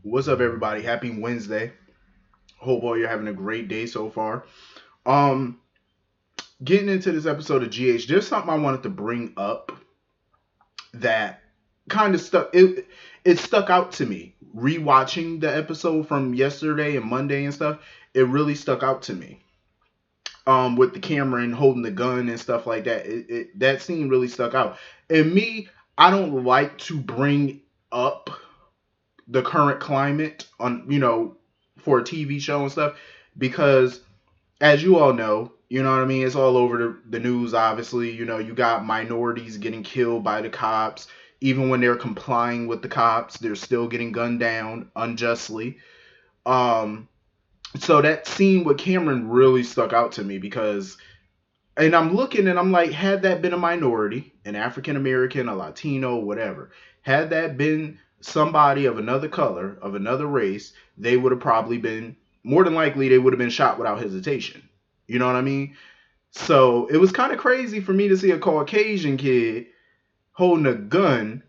What's up, everybody? Happy Wednesday. Hope all you're having a great day so far. Um, Getting into this episode of GH, there's something I wanted to bring up that kind of stuck. It stuck out to me. Rewatching the episode from yesterday and Monday and stuff, it really stuck out to me. With the Cameron holding the gun and stuff like that, that scene really stuck out. And me, I don't like to bring up the current climate on for a TV show and stuff because as you all know, you know what I mean, it's all over the news. Obviously, you got minorities getting killed by the cops. Even when they're complying with the cops, they're still getting gunned down unjustly. um so that scene with Cameron really stuck out to me because, and I'm looking and I'm like, had that been a minority, an African American, a Latino, whatever, had that been somebody of another color, of another race, they would have probably been, more than likely, they would have been shot without hesitation. You know what I mean? So it was kind of crazy for me to see a Caucasian kid holding a gun,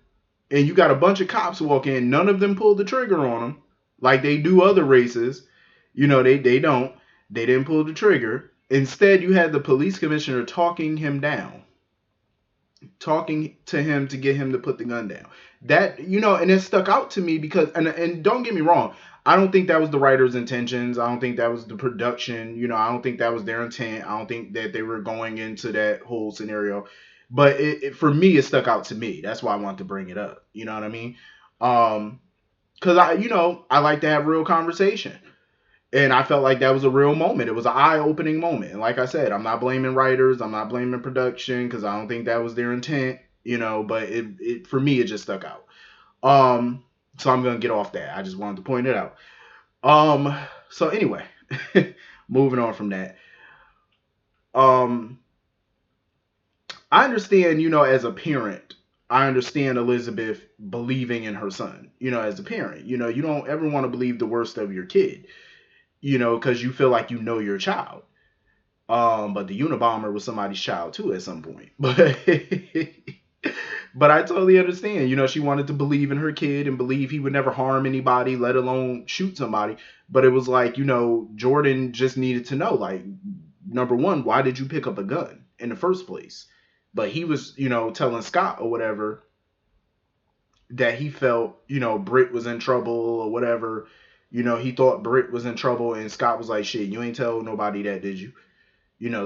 and you got a bunch of cops walk in. None of them pulled the trigger on him like they do other races. They don't. They didn't pull the trigger. Instead, you had the police commissioner talking him down, talking to him to get him to put the gun down. And it stuck out to me because, and don't get me wrong, I don't think that was the writer's intentions. I don't think that was the production. I don't think that was their intent. I don't think that they were going into that whole scenario. But for me, it stuck out to me. That's why I wanted to bring it up. You know what I mean? Because I like to have real conversation. And I felt like that was a real moment. It was an eye-opening moment. And like I said, I'm not blaming writers. I'm not blaming production because I don't think that was their intent. But it for me, it just stuck out. So I'm gonna get off that. I just wanted to point it out. So anyway, moving on from that. Um, I understand. As a parent, I understand Elizabeth believing in her son. As a parent, you don't ever want to believe the worst of your kid. Because you feel like your child. But the Unabomber was somebody's child too at some point. But but I totally understand. She wanted to believe in her kid and believe he would never harm anybody, let alone shoot somebody. But it was like, Jordan just needed to know, like, number one, why did you pick up a gun in the first place? But he was, telling Scott or whatever that he felt, Britt was in trouble or whatever. He thought Britt was in trouble, and Scott was like, shit, you ain't tell nobody that, did you?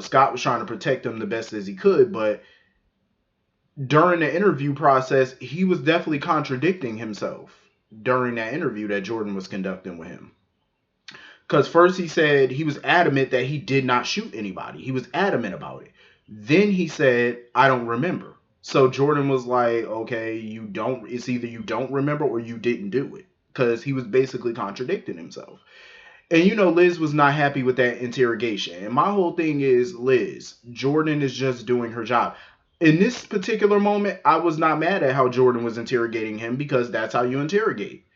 Scott was trying to protect him the best as he could, but during the interview process, he was definitely contradicting himself during that interview that Jordan was conducting with him. Because first he said he was adamant that he did not shoot anybody. He was adamant about it. Then he said, I don't remember. So Jordan was like, okay, it's either you don't remember or you didn't do it. Because he was basically contradicting himself. And Liz was not happy with that interrogation. And my whole thing is, Liz, Jordan is just doing her job. In this particular moment, I was not mad at how Jordan was interrogating him because that's how you interrogate.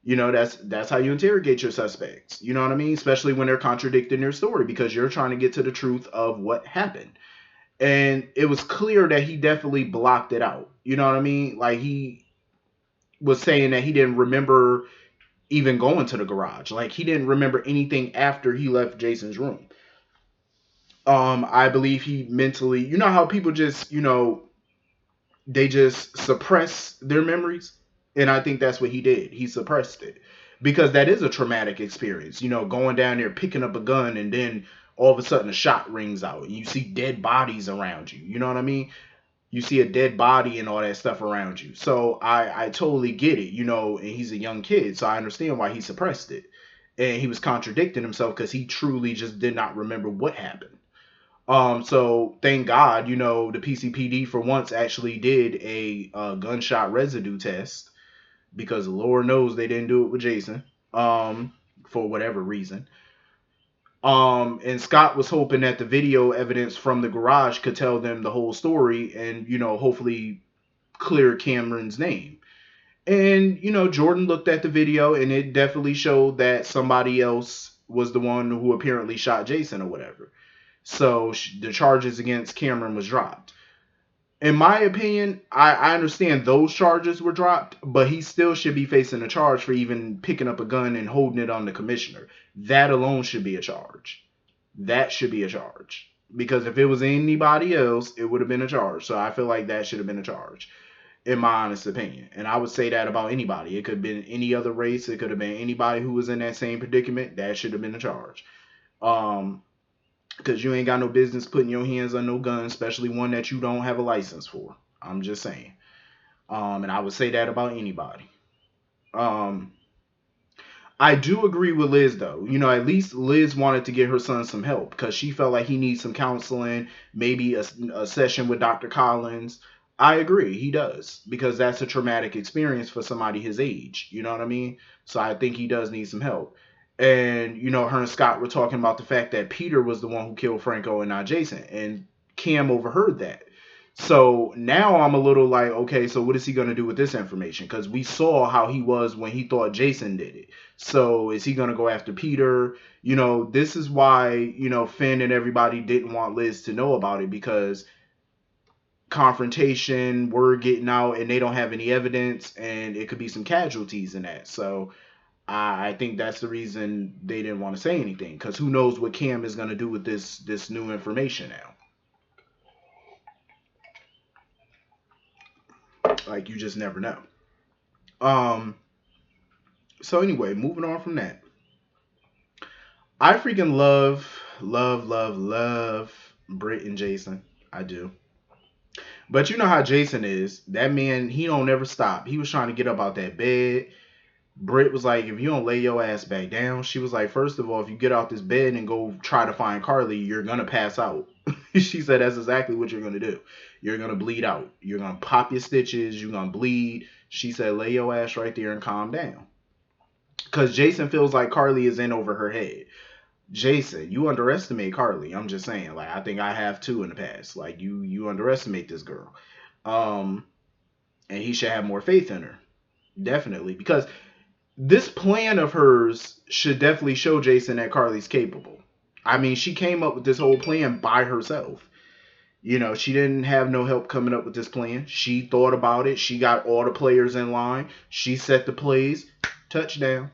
That's how you interrogate your suspects. You know what I mean? Especially when they're contradicting their story because you're trying to get to the truth of what happened. And it was clear that he definitely blocked it out. You know what I mean? Like he was saying that he didn't remember even going to the garage. Like he didn't remember anything after he left Jason's room. I believe he mentally, how people just, they just suppress their memories. And I think that's what he did. He suppressed it because that is a traumatic experience, going down there, picking up a gun, and then all of a sudden a shot rings out and you see dead bodies around you. You know what I mean? You see a dead body and all that stuff around you. So I totally get it, and he's a young kid. So I understand why he suppressed it. And he was contradicting himself because he truly just did not remember what happened. So thank God, the PCPD for once actually did a gunshot residue test because Lord knows they didn't do it with Jason, for whatever reason. And Scott was hoping that the video evidence from the garage could tell them the whole story and, hopefully clear Cameron's name. And, Jordan looked at the video and it definitely showed that somebody else was the one who apparently shot Jason or whatever. So the charges against Cameron was dropped. In my opinion, I understand those charges were dropped, but he still should be facing a charge for even picking up a gun and holding it on the commissioner. That alone should be a charge. That should be a charge. Because if it was anybody else, it would have been a charge. So I feel like that should have been a charge, in my honest opinion. And I would say that about anybody. It could have been any other race. It could have been anybody who was in that same predicament. That should have been a charge. Um, because you ain't got no business putting your hands on no gun, especially one that you don't have a license for. I'm just saying. And I would say that about anybody. Um, I do agree with Liz though. You know, at least Liz wanted to get her son some help because she felt like he needs some counseling, maybe a session with Dr. Collins. I agree, he does because that's a traumatic experience for somebody his age. You know what I mean? So I think he does need some help. And you know, her and Scott were talking about the fact that Peter was the one who killed Franco and not Jason, and Cam overheard that. So now I'm a little like, okay, so what is he going to do with this information? Because we saw how he was when he thought Jason did it. So is he going to go after Peter? You know, this is why, you know, Finn and everybody didn't want Liz to know about it because confrontation, word getting out, and they don't have any evidence, and it could be some casualties in that. So I think that's the reason they didn't want to say anything because who knows what Cam is going to do with this new information now. Like you just never know. Um, So anyway, moving on from that. I freaking love Britt and Jason. I do. But you know how Jason is. That man, he don't ever stop. He was trying to get up out that bed. Britt was like, if you don't lay your ass back down, she was like, first of all, if you get out this bed and go try to find Carly, you're gonna pass out. She said that's exactly what you're gonna do. You're gonna bleed out. You're gonna pop your stitches, you're gonna bleed. She said, lay your ass right there and calm down. Because Jason feels like Carly is in over her head. Jason, you underestimate Carly. I'm just saying. Like I think I have too in the past. Like you underestimate this girl. Um, and he should have more faith in her. Definitely. Because this plan of hers should definitely show Jason that Carly's capable. I mean, she came up with this whole plan by herself. You know, she didn't have no help coming up with this plan. She thought about it. She got all the players in line. She set the plays. Touchdown.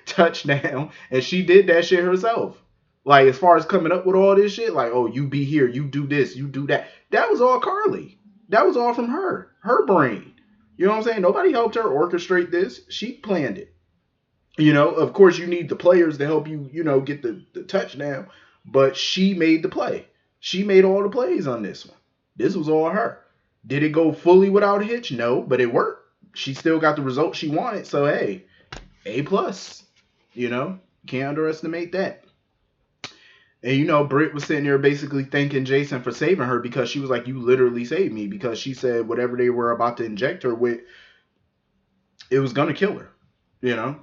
Touchdown. And she did that shit herself. Like, as far as coming up with all this shit, like, oh, you be here, you do this, you do that. That was all Carly. That was all from her. Her brain. You know what I'm saying? Nobody helped her orchestrate this. She planned it. You know, of course, you need the players to help you, you know, get the touchdown. But she made the play. She made all the plays on this one. This was all her. Did it go fully without a hitch? No, but it worked. She still got the result she wanted. So, hey, A plus. You know, can't underestimate that. And you know, Britt was sitting there basically thanking Jason for saving her because she was like, you literally saved me. Because she said whatever they were about to inject her with, it was going to kill her. You know,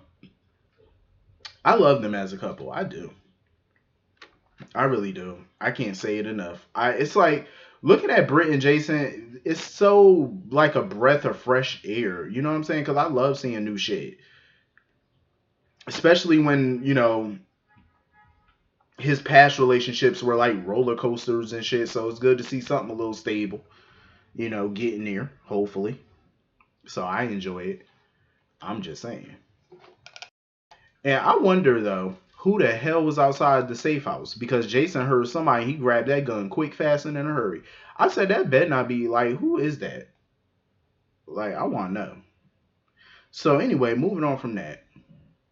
I love them as a couple. I do. I really do. I can't say it enough. It's like looking at Britt and Jason, it's so like a breath of fresh air. You know what I'm saying? Because I love seeing new shit. Especially when, you know, his past relationships were like roller coasters and shit. So it's good to see something a little stable, you know, getting there, hopefully. So I enjoy it. I'm just saying. And I wonder though, who the hell was outside the safe house? Because Jason heard somebody, he grabbed that gun quick, fast, and in a hurry. I said that better not be like, who is that? Like, I want to know. So anyway, moving on from that,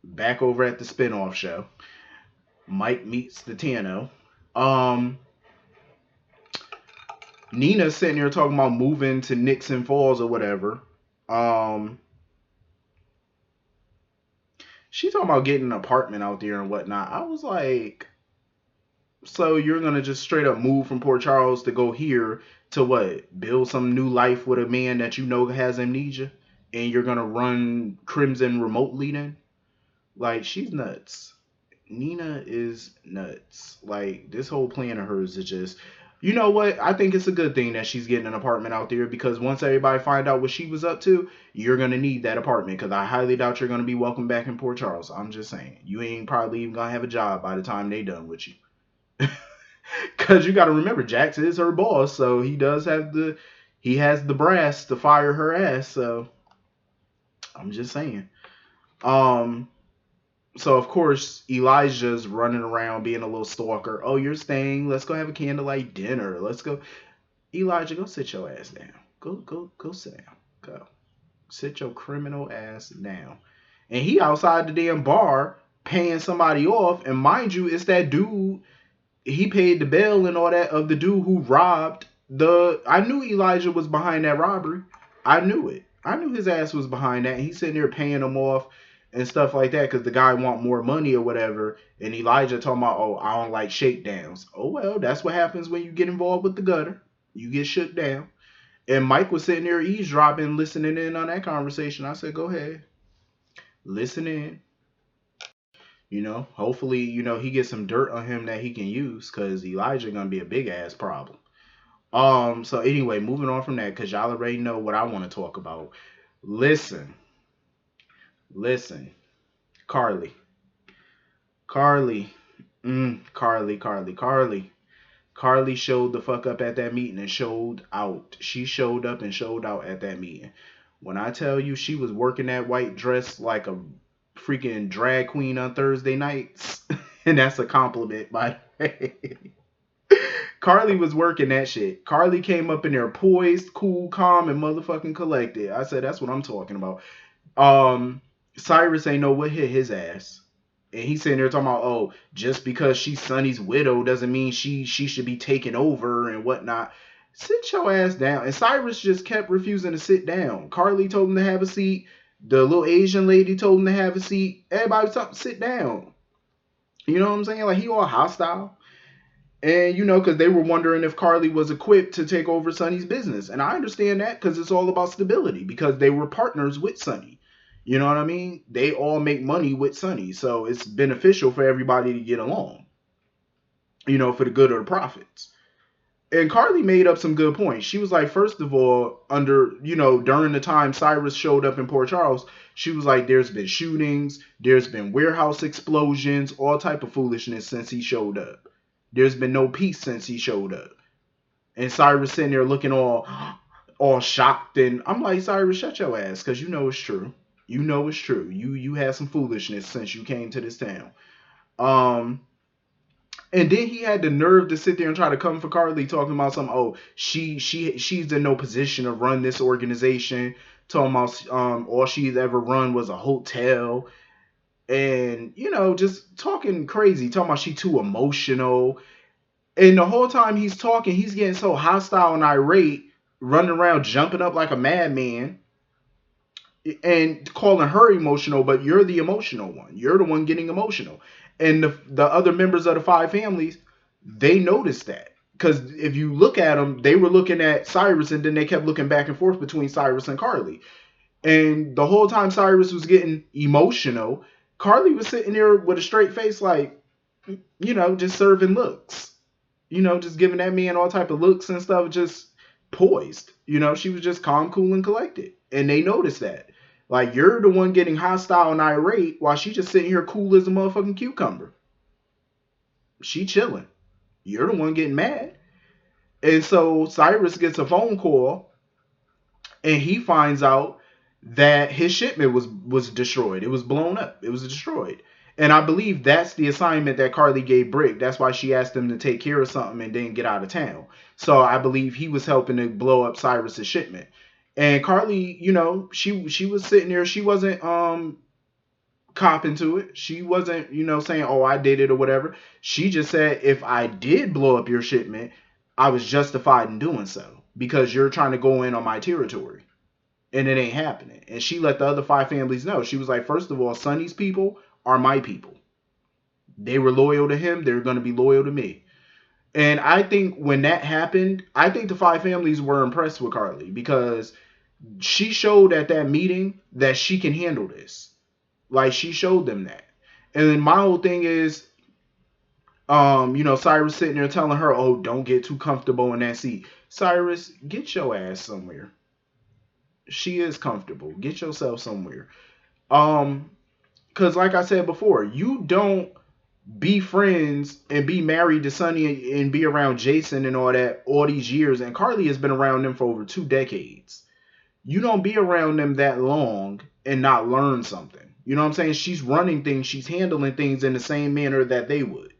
back over at the spinoff show, Mike meets the Tano. Um, Nina's sitting here talking about moving to Nixon Falls or whatever. Um, she talking about getting an apartment out there and whatnot. I was like, so you're gonna just straight up move from Port Charles to go here to what? Build some new life with a man that you know has amnesia, and you're gonna run Crimson remotely then? Like she's nuts. Nina is nuts. Like this whole plan of hers is just. You know what? I think it's a good thing that she's getting an apartment out there because once everybody find out what she was up to, you're gonna need that apartment because I highly doubt you're gonna be welcome back in Port Charles. I'm just saying, you ain't probably even gonna have a job by the time they done with you. Because you got to remember, Jax is her boss, so he has the brass to fire her ass. So I'm just saying. Um, so of course Elijah's running around being a little stalker. Oh, you're staying? Let's go have a candlelight dinner. Let's go. Elijah, go sit your ass down. Go sit down. Go sit your criminal ass down. And he outside the damn bar paying somebody off. And mind you, it's that dude. He paid the bail and all that of the dude who robbed the. I knew Elijah was behind that robbery. I knew it. I knew his ass was behind that. And he's sitting there paying him off and stuff like that because the guy want more money or whatever. And Elijah talking about, oh, I don't like shakedowns. Oh well, that's what happens when you get involved with the gutter. You get shook down. And Mike was sitting there eavesdropping, listening in on that conversation. I said, go ahead, listen in. Hopefully, he gets some dirt on him that he can use because Elijah gonna be a big ass problem. So anyway, moving on from that, because y'all already know what I want to talk about. Listen, listen, Carly, Carly, Carly. Carly showed the fuck up at that meeting and showed out. She showed up and showed out at that meeting. When I tell you she was working that white dress like a freaking drag queen on Thursday nights, and that's a compliment, by the way. Carly was working that shit. Carly came up in there poised, cool, calm, and motherfucking collected. I said, that's what I'm talking about. Um, Cyrus ain't know what hit his ass. And he's sitting there talking about, oh, just because she's Sonny's widow doesn't mean she should be taken over and whatnot. Sit your ass down. And Cyrus just kept refusing to sit down. Carly told him to have a seat. The little Asian lady told him to have a seat. Everybody was talking, sit down. You know what I'm saying? Like, he all hostile. And, because they were wondering if Carly was equipped to take over Sonny's business. And I understand that because it's all about stability because they were partners with Sonny. You know what I mean? They all make money with Sonny. So it's beneficial for everybody to get along, for the good of the profits. And Carly made up some good points. She was like, first of all, during the time Cyrus showed up in Port Charles, she was like, there's been shootings, there's been warehouse explosions, all type of foolishness since he showed up. There's been no peace since he showed up. And Cyrus sitting there looking all shocked. And I'm like, Cyrus, shut your ass, because you know it's true. You know it's true. You had some foolishness since you came to this town. And then he had the nerve to sit there and try to come for Carly, talking about something. Oh, she's in no position to run this organization. Talking about all she's ever run was a hotel, and just talking crazy. Talking about she too emotional. And the whole time he's talking, he's getting so hostile and irate, running around jumping up like a madman, and calling her emotional. But you're the emotional one. You're the one getting emotional. And the other members of the five families, they noticed that. Because if you look at them, they were looking at Cyrus and then they kept looking back and forth between Cyrus and Carly. And the whole time Cyrus was getting emotional, Carly was sitting there with a straight face like, just serving looks. Just giving that man all type of looks and stuff, just poised. She was just calm, cool, and collected. And they noticed that. Like, you're the one getting hostile and irate while she just sitting here cool as a motherfucking cucumber. She chilling. You're the one getting mad. And so Cyrus gets a phone call and he finds out that his shipment was destroyed. It was blown up. It was destroyed. And I believe that's the assignment that Carly gave Brick. That's why she asked him to take care of something and then get out of town. So I believe he was helping to blow up Cyrus's shipment. And Carly, she was sitting there. She wasn't copping to it. She wasn't, saying, oh, I did it or whatever. She just said, if I did blow up your shipment, I was justified in doing so because you're trying to go in on my territory. And it ain't happening. And she let the other five families know. She was like, first of all, Sonny's people are my people. They were loyal to him. They're going to be loyal to me. And I think when that happened, I think the five families were impressed with Carly because she showed at that meeting that she can handle this. Like, she showed them that. And then my whole thing is, Cyrus sitting there telling her, oh, don't get too comfortable in that seat. Cyrus, get your ass somewhere. She is comfortable. Get yourself somewhere. Because like I said before, you don't be friends and be married to Sonny and be around Jason and all that all these years. And Carly has been around them for over 2 decades. You don't be around them that long and not learn something. You know what I'm saying? She's running things, she's handling things in the same manner that they would.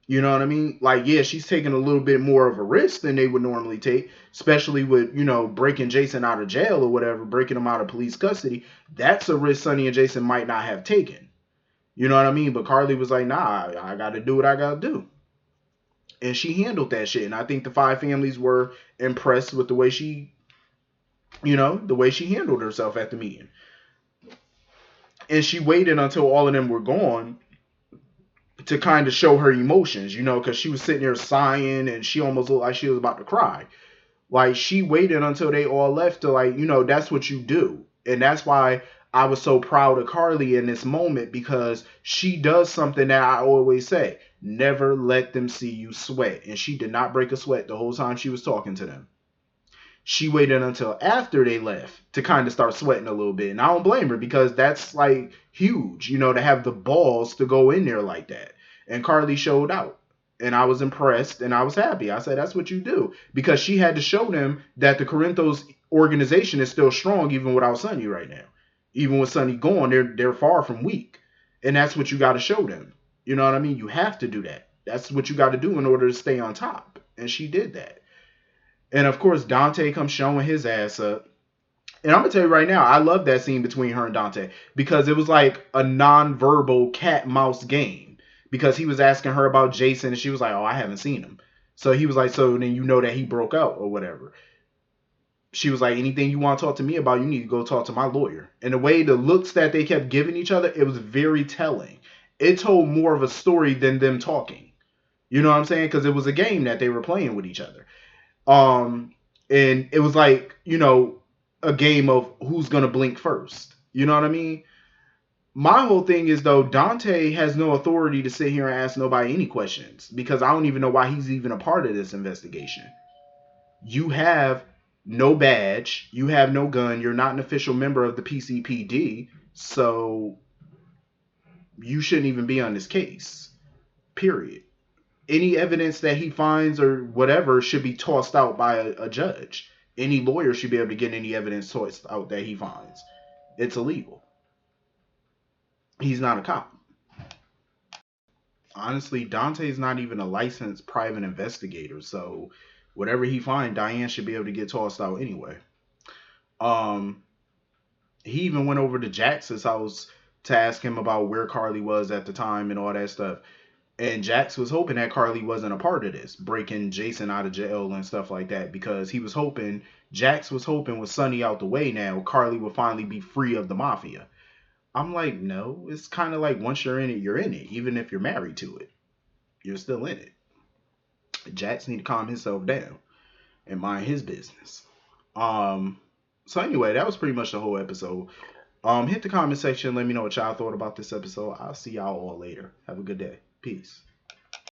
You know what I mean? Like, yeah, she's taking a little bit more of a risk than they would normally take, especially with, breaking Jason out of jail or whatever, breaking him out of police custody. That's a risk Sonny and Jason might not have taken. You know what I mean? But Carly was like, nah, I got to do what I got to do. And she handled that shit. And I think the five families were impressed with the way she handled herself at the meeting. And she waited until all of them were gone to kind of show her emotions, because she was sitting there sighing and she almost looked like she was about to cry. Like, she waited until they all left to, like, that's what you do. And that's why I was so proud of Carly in this moment, because she does something that I always say: never let them see you sweat. And she did not break a sweat the whole time she was talking to them. She waited until after they left to kind of start sweating a little bit. And I don't blame her, because that's like huge, to have the balls to go in there like that. And Carly showed out. And I was impressed and I was happy. I said, that's what you do. Because she had to show them that the Corinthos organization is still strong, even without Sonny right now. Even with Sonny gone, they're far from weak. And that's what you got to show them. You know what I mean? You have to do that. That's what you got to do in order to stay on top. And she did that. And of course, Dante comes showing his ass up. And I'm going to tell you right now, I love that scene between her and Dante, because it was like a non-verbal cat mouse game, because he was asking her about Jason and she was like, oh, I haven't seen him. So he was like, so then you know that he broke out or whatever. She was like, anything you want to talk to me about, you need to go talk to my lawyer. And the way the looks that they kept giving each other, it was very telling. It told more of a story than them talking. You know what I'm saying? Because it was a game that they were playing with each other. And it was like, a game of who's gonna blink first. You know what I mean? My whole thing is, though, Dante has no authority to sit here and ask nobody any questions, because I don't even know why he's even a part of this investigation. You have no badge, you have no gun, you're not an official member of the PCPD, so you shouldn't even be on this case. Period. Any evidence that he finds or whatever should be tossed out by a judge. Any lawyer should be able to get any evidence tossed out that he finds. It's illegal. He's not a cop. Honestly, Dante's not even a licensed private investigator, so whatever he finds, Diane should be able to get tossed out anyway. He even went over to Jax's house to ask him about where Carly was at the time and all that stuff. And Jax was hoping that Carly wasn't a part of this, breaking Jason out of jail and stuff like that, because Jax was hoping with Sonny out the way now, Carly would finally be free of the mafia. I'm like, no, it's kind of like once you're in it, you're in it. Even if you're married to it, you're still in it. Jax need to calm himself down and mind his business. So anyway, that was pretty much the whole episode. Hit the comment section. Let me know what y'all thought about this episode. I'll see y'all all later. Have a good day. Peace.